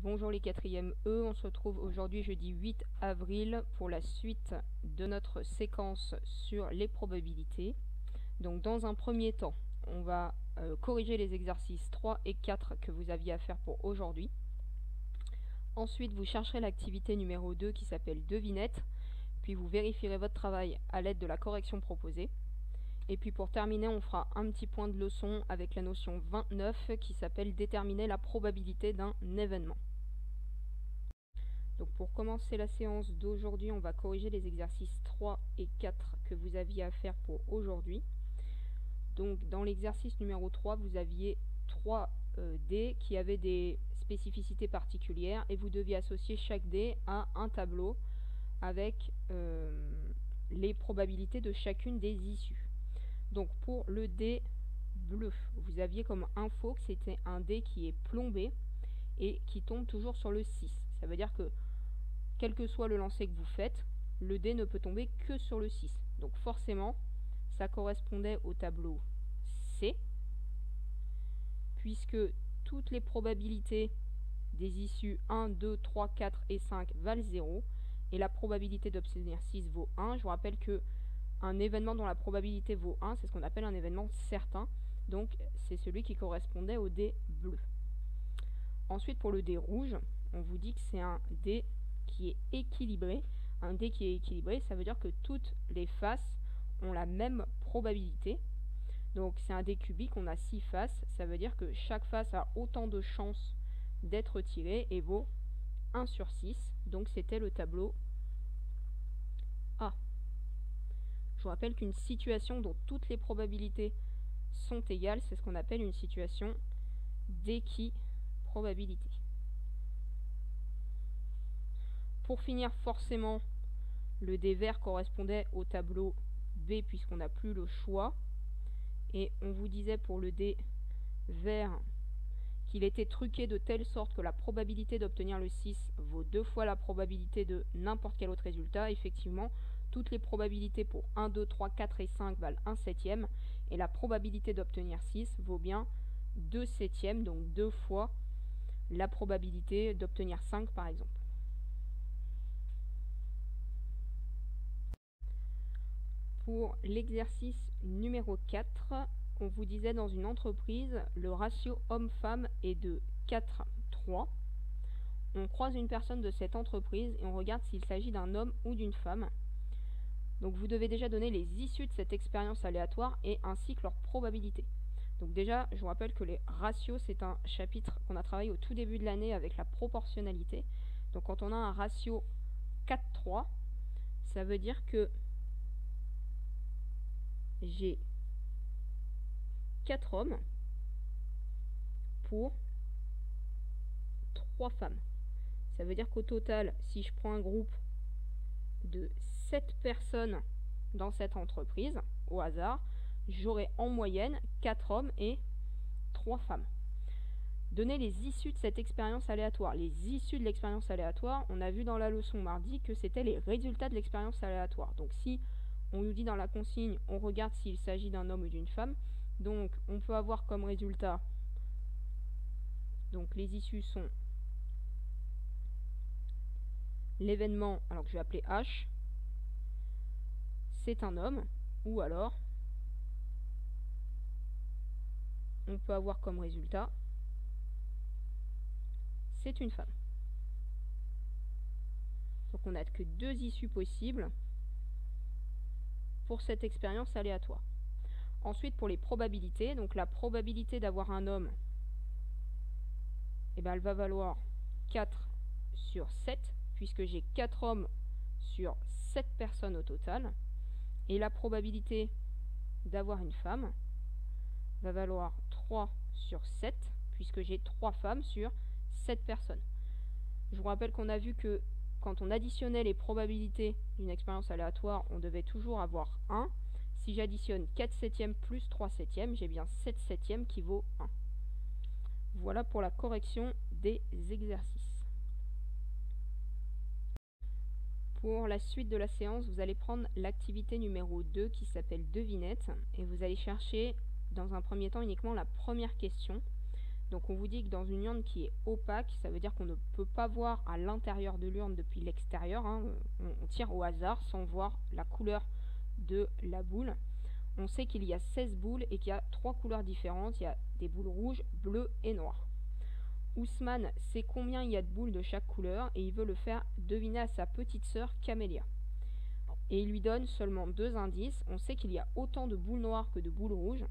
Bonjour les 4e E, on se retrouve aujourd'hui jeudi 8 avril pour la suite de notre séquence sur les probabilités. Donc dans un premier temps, on va corriger les exercices 3 et 4 que vous aviez à faire pour aujourd'hui. Ensuite, vous chercherez l'activité numéro 2 qui s'appelle devinette, puis vous vérifierez votre travail à l'aide de la correction proposée. Et puis pour terminer, on fera un petit point de leçon avec la notion 29 qui s'appelle déterminer la probabilité d'un événement. Donc pour commencer la séance d'aujourd'hui, on va corriger les exercices 3 et 4 que vous aviez à faire pour aujourd'hui. Donc dans l'exercice numéro 3, vous aviez 3 dés qui avaient des spécificités particulières et vous deviez associer chaque dé à un tableau avec les probabilités de chacune des issues. Donc pour le dé bleu, vous aviez comme info que c'était un dé qui est plombé et qui tombe toujours sur le 6. Ça veut dire que quel que soit le lancer que vous faites, le dé ne peut tomber que sur le 6. Donc forcément, ça correspondait au tableau C, puisque toutes les probabilités des issues 1, 2, 3, 4 et 5 valent 0, et la probabilité d'obtenir 6 vaut 1. Je vous rappelle que un événement dont la probabilité vaut 1, c'est ce qu'on appelle un événement certain, donc c'est celui qui correspondait au dé bleu. Ensuite, pour le dé rouge, on vous dit que c'est un dé qui est équilibré. Un dé qui est équilibré, ça veut dire que toutes les faces ont la même probabilité. Donc c'est un dé cubique, on a 6 faces, ça veut dire que chaque face a autant de chances d'être tirée et vaut 1 sur 6. Donc c'était le tableau A. Je vous rappelle qu'une situation dont toutes les probabilités sont égales, c'est ce qu'on appelle une situation d'équiprobabilité. Pour finir, forcément, le dé vert correspondait au tableau B puisqu'on n'a plus le choix. Et on vous disait pour le dé vert qu'il était truqué de telle sorte que la probabilité d'obtenir le 6 vaut 2 fois la probabilité de n'importe quel autre résultat. Effectivement, toutes les probabilités pour 1, 2, 3, 4 et 5 valent 1 septième. Et la probabilité d'obtenir 6 vaut bien 2 septièmes, donc 2 fois la probabilité d'obtenir 5 par exemple. Pour l'exercice numéro 4, on vous disait dans une entreprise, le ratio homme-femme est de 4:3. On croise une personne de cette entreprise et on regarde s'il s'agit d'un homme ou d'une femme. Donc vous devez déjà donner les issues de cette expérience aléatoire et ainsi que leur probabilité. Donc déjà, je vous rappelle que les ratios, c'est un chapitre qu'on a travaillé au tout début de l'année avec la proportionnalité. Donc quand on a un ratio 4:3, ça veut dire que j'ai 4 hommes pour 3 femmes. Ça veut dire qu'au total, si je prends un groupe de 7 personnes dans cette entreprise, au hasard, j'aurai en moyenne 4 hommes et 3 femmes. Donner les issues de cette expérience aléatoire. Les issues de l'expérience aléatoire, on a vu dans la leçon mardi que c'était les résultats de l'expérience aléatoire. Donc si on nous dit dans la consigne, on regarde s'il s'agit d'un homme ou d'une femme. Donc on peut avoir comme résultat, donc les issues sont l'événement, alors que je vais appeler H, c'est un homme, ou alors on peut avoir comme résultat, c'est une femme. Donc on n'a que 2 issues possibles pour cette expérience aléatoire. Ensuite, pour les probabilités, donc la probabilité d'avoir un homme, eh ben, elle va valoir 4 sur 7, puisque j'ai 4 hommes sur 7 personnes au total. Et la probabilité d'avoir une femme va valoir 3 sur 7, puisque j'ai 3 femmes sur 7 personnes. Je vous rappelle qu'on a vu que quand on additionnait les probabilités d'une expérience aléatoire, on devait toujours avoir 1. Si j'additionne 4 septièmes plus 3 septièmes, j'ai bien 7 septièmes qui vaut 1. Voilà pour la correction des exercices. Pour la suite de la séance, vous allez prendre l'activité numéro 2 qui s'appelle devinette et vous allez chercher dans un premier temps uniquement la première question. Donc on vous dit que dans une urne qui est opaque, ça veut dire qu'on ne peut pas voir à l'intérieur de l'urne depuis l'extérieur, hein. On tire au hasard sans voir la couleur de la boule. On sait qu'il y a 16 boules et qu'il y a 3 couleurs différentes. Il y a des boules rouges, bleues et noires. Ousmane sait combien il y a de boules de chaque couleur et il veut le faire deviner à sa petite sœur Camélia. Et il lui donne seulement 2 indices. On sait qu'il y a autant de boules noires que de boules rouges.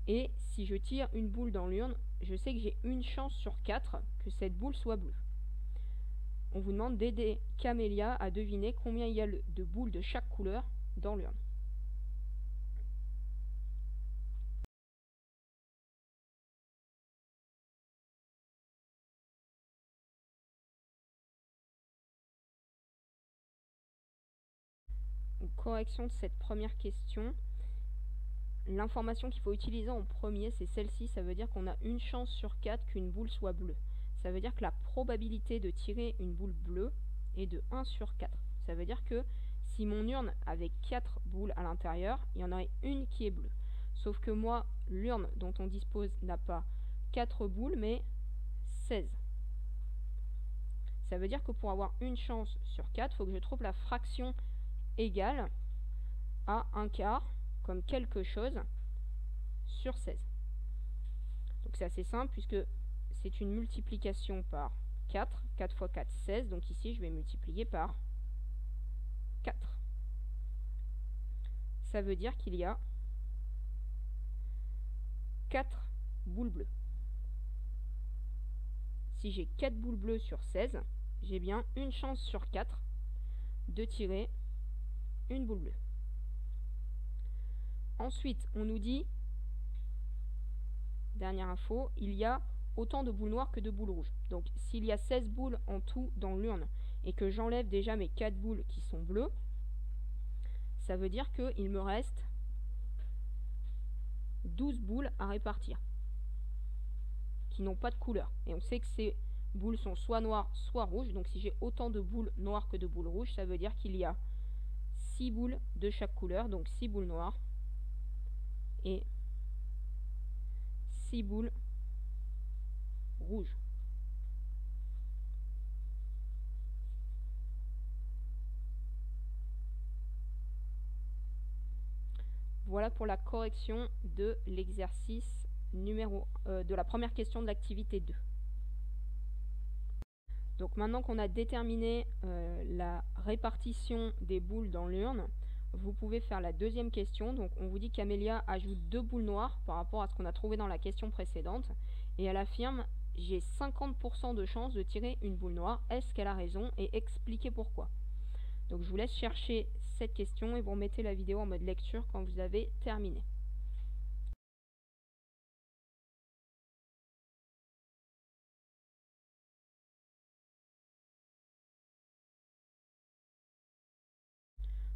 Et si je tire une boule dans l'urne, je sais que j'ai une chance sur 4 que cette boule soit bleue. On vous demande d'aider Camélia à deviner combien il y a de boules de chaque couleur dans l'urne. Correction de cette première question. L'information qu'il faut utiliser en premier, c'est celle-ci. Ça veut dire qu'on a une chance sur 4 qu'une boule soit bleue. Ça veut dire que la probabilité de tirer une boule bleue est de 1 sur 4. Ça veut dire que si mon urne avait 4 boules à l'intérieur, il y en aurait une qui est bleue. Sauf que moi, l'urne dont on dispose n'a pas 4 boules, mais 16. Ça veut dire que pour avoir une chance sur 4, il faut que je trouve la fraction égale à 1/4, comme quelque chose, sur 16. Donc c'est assez simple puisque c'est une multiplication par 4. 4 fois 4, 16. Donc ici, je vais multiplier par 4. Ça veut dire qu'il y a 4 boules bleues. Si j'ai 4 boules bleues sur 16, j'ai bien une chance sur 4 de tirer une boule bleue. Ensuite, on nous dit, dernière info, il y a autant de boules noires que de boules rouges. Donc s'il y a 16 boules en tout dans l'urne et que j'enlève déjà mes 4 boules qui sont bleues, ça veut dire qu'il me reste 12 boules à répartir qui n'ont pas de couleur. Et on sait que ces boules sont soit noires, soit rouges. Donc si j'ai autant de boules noires que de boules rouges, ça veut dire qu'il y a 6 boules de chaque couleur. Donc 6 boules noires et 6 boules rouges. Voilà pour la correction de l'exercice de la première question de l'activité 2. Donc maintenant qu'on a déterminé la répartition des boules dans l'urne, vous pouvez faire la deuxième question. Donc on vous dit qu'Amélia ajoute 2 boules noires par rapport à ce qu'on a trouvé dans la question précédente. Et elle affirme, j'ai 50% de chance de tirer une boule noire. Est-ce qu'elle a raison? Et expliquez pourquoi. Donc je vous laisse chercher cette question et vous remettez la vidéo en mode lecture quand vous avez terminé.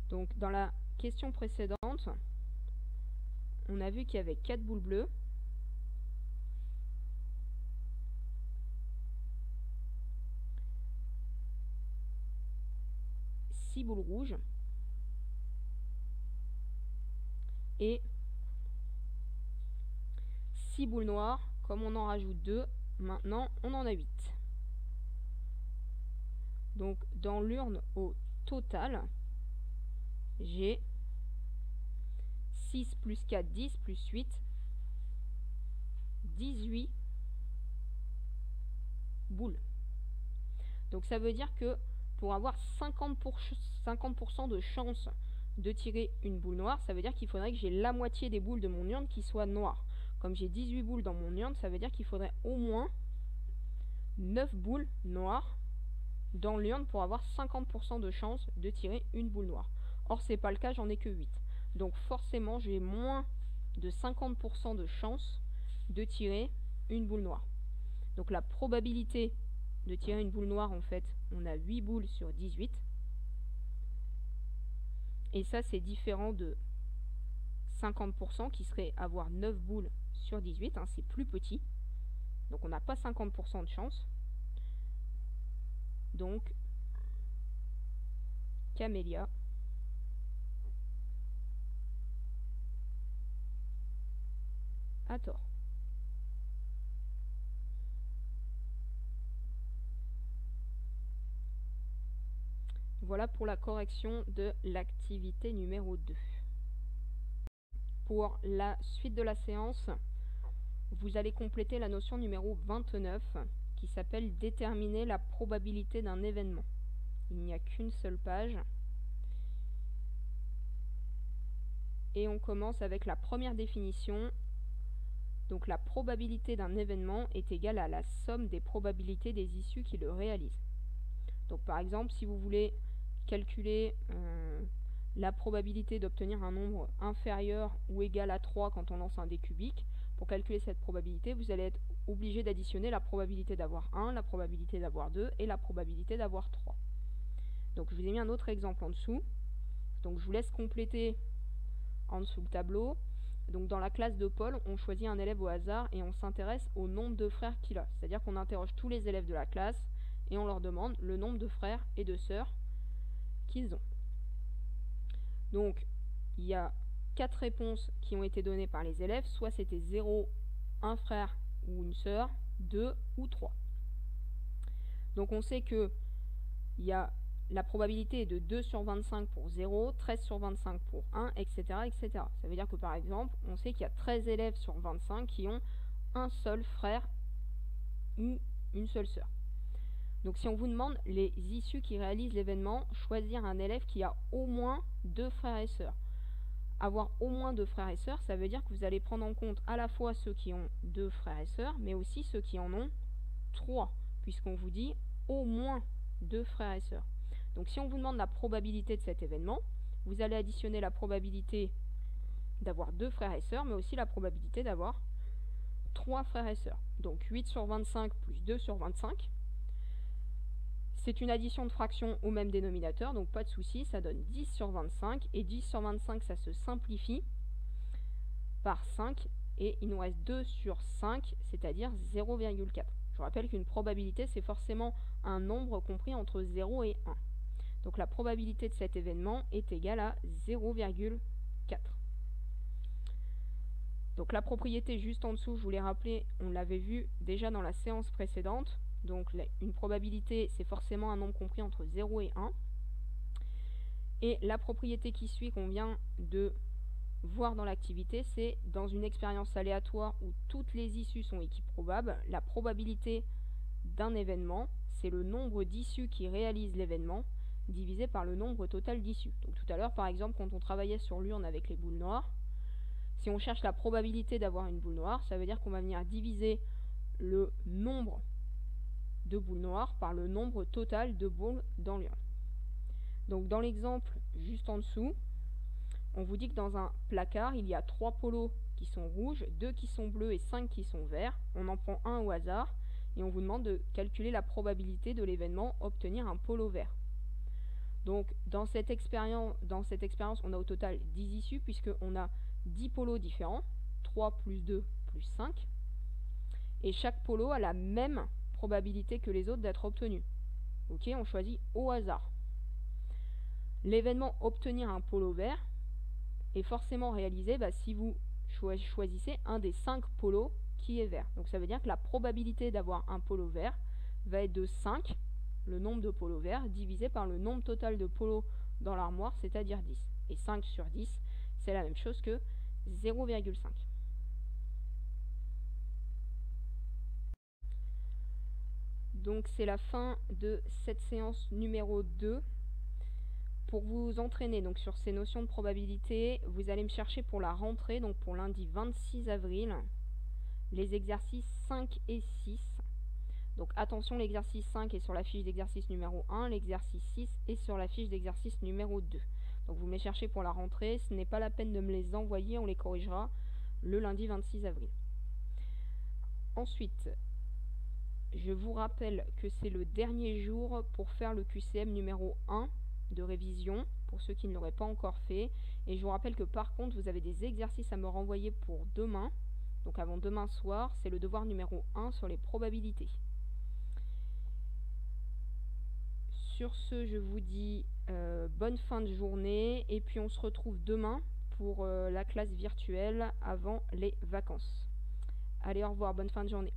Donc dans la question précédente, on a vu qu'il y avait 4 boules bleues, six boules rouges et 6 boules noires. Comme on en rajoute 2, maintenant on en a 8. Donc dans l'urne au total, j'ai 6 plus 4, 10 plus 8, 18 boules. Donc ça veut dire que pour avoir 50% de chance de tirer une boule noire, ça veut dire qu'il faudrait que j'ai la moitié des boules de mon urne qui soient noires. Comme j'ai 18 boules dans mon urne, ça veut dire qu'il faudrait au moins 9 boules noires dans l'urne pour avoir 50% de chance de tirer une boule noire. Or, c'est pas le cas, j'en ai que 8. Donc forcément, j'ai moins de 50% de chance de tirer une boule noire. Donc la probabilité de tirer une boule noire, en fait, on a 8 boules sur 18. Et ça, c'est différent de 50% qui serait avoir 9 boules sur 18. Hein, c'est plus petit. Donc on n'a pas 50% de chance. Donc, Camélia a tort. Voilà pour la correction de l'activité numéro 2. Pour la suite de la séance, vous allez compléter la notion numéro 29 qui s'appelle déterminer la probabilité d'un événement. Il n'y a qu'une seule page. Et on commence avec la première définition. Donc la probabilité d'un événement est égale à la somme des probabilités des issues qui le réalisent. Donc par exemple, si vous voulez calculer la probabilité d'obtenir un nombre inférieur ou égal à 3 quand on lance un dé cubique, pour calculer cette probabilité, vous allez être obligé d'additionner la probabilité d'avoir 1, la probabilité d'avoir 2 et la probabilité d'avoir 3. Donc je vous ai mis un autre exemple en dessous. Donc je vous laisse compléter en dessous le tableau. Donc dans la classe de Paul, on choisit un élève au hasard et on s'intéresse au nombre de frères qu'il a. C'est-à-dire qu'on interroge tous les élèves de la classe et on leur demande le nombre de frères et de sœurs qu'ils ont. Donc il y a 4 réponses qui ont été données par les élèves, soit c'était 0, un frère ou une sœur, 2 ou 3. Donc on sait que la probabilité est de 2 sur 25 pour 0, 13 sur 25 pour 1, etc., etc. Ça veut dire que par exemple, on sait qu'il y a 13 élèves sur 25 qui ont un seul frère ou une seule sœur. Donc si on vous demande les issues qui réalisent l'événement, choisir un élève qui a au moins 2 frères et sœurs. Avoir au moins 2 frères et sœurs, ça veut dire que vous allez prendre en compte à la fois ceux qui ont 2 frères et sœurs, mais aussi ceux qui en ont 3, puisqu'on vous dit au moins 2 frères et sœurs. Donc si on vous demande la probabilité de cet événement, vous allez additionner la probabilité d'avoir 2 frères et sœurs, mais aussi la probabilité d'avoir 3 frères et sœurs. Donc 8 sur 25 plus 2 sur 25. C'est une addition de fractions au même dénominateur, donc pas de souci, ça donne 10 sur 25. Et 10 sur 25, ça se simplifie par 5. Et il nous reste 2 sur 5, c'est-à-dire 0,4. Je vous rappelle qu'une probabilité, c'est forcément un nombre compris entre 0 et 1. Donc la probabilité de cet événement est égale à 0,4. Donc la propriété juste en dessous, je vous l'ai rappelé, on l'avait vu déjà dans la séance précédente. Donc une probabilité, c'est forcément un nombre compris entre 0 et 1. Et la propriété qui suit, qu'on vient de voir dans l'activité, c'est dans une expérience aléatoire où toutes les issues sont équiprobables, la probabilité d'un événement, c'est le nombre d'issues qui réalisent l'événement, divisé par le nombre total d'issues. Donc tout à l'heure, par exemple, quand on travaillait sur l'urne avec les boules noires, si on cherche la probabilité d'avoir une boule noire, ça veut dire qu'on va venir diviser le nombre de boules noires par le nombre total de boules dans l'urne. Donc dans l'exemple juste en dessous, on vous dit que dans un placard, il y a 3 polos qui sont rouges, 2 qui sont bleus et 5 qui sont verts. On en prend un au hasard et on vous demande de calculer la probabilité de l'événement obtenir un polo vert. Donc dans cette expérience, on a au total 10 issues puisqu'on a 10 polos différents, 3 plus 2 plus 5. Et chaque polo a la même probabilité que les autres d'être obtenu. Ok, on choisit au hasard. L'événement obtenir un polo vert est forcément réalisé si vous choisissez un des 5 polos qui est vert. Donc ça veut dire que la probabilité d'avoir un polo vert va être de 5, le nombre de polos verts, divisé par le nombre total de polos dans l'armoire, c'est-à-dire 10. Et 5 sur 10, c'est la même chose que 0,5. Donc c'est la fin de cette séance numéro 2. Pour vous entraîner donc sur ces notions de probabilité, vous allez me chercher pour la rentrée, donc pour lundi 26 avril, les exercices 5 et 6. Donc attention, l'exercice 5 est sur la fiche d'exercice numéro 1, l'exercice 6 est sur la fiche d'exercice numéro 2. Donc vous me les cherchez pour la rentrée, ce n'est pas la peine de me les envoyer, on les corrigera le lundi 26 avril. Ensuite, je vous rappelle que c'est le dernier jour pour faire le QCM numéro 1 de révision, pour ceux qui ne l'auraient pas encore fait. Et je vous rappelle que par contre, vous avez des exercices à me renvoyer pour demain. Donc avant demain soir, c'est le devoir numéro 1 sur les probabilités. Sur ce, je vous dis bonne fin de journée. Et puis on se retrouve demain pour la classe virtuelle avant les vacances. Allez, au revoir, bonne fin de journée.